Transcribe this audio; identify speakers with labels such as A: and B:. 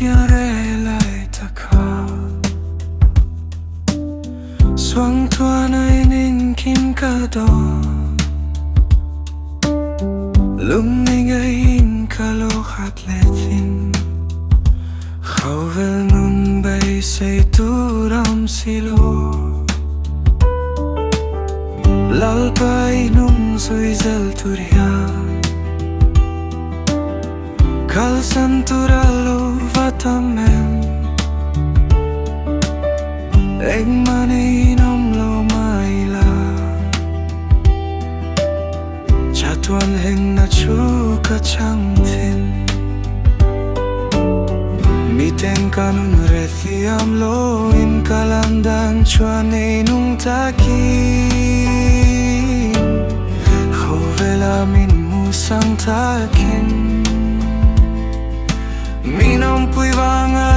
A: siare lai taka Swang tua nai nin kim ka do Lung ni gain ka lo khat le thin Khau vel nun bay say tu ram silo Lal pai nung sui zal turia Kal san turalo vatamem Eg mani nom lo maila Chatuan heng na chu ka chang thin Miteng kanun rethiam lo in kalandan chuan ei nung takin Khovela min musang takin Minam pui vanga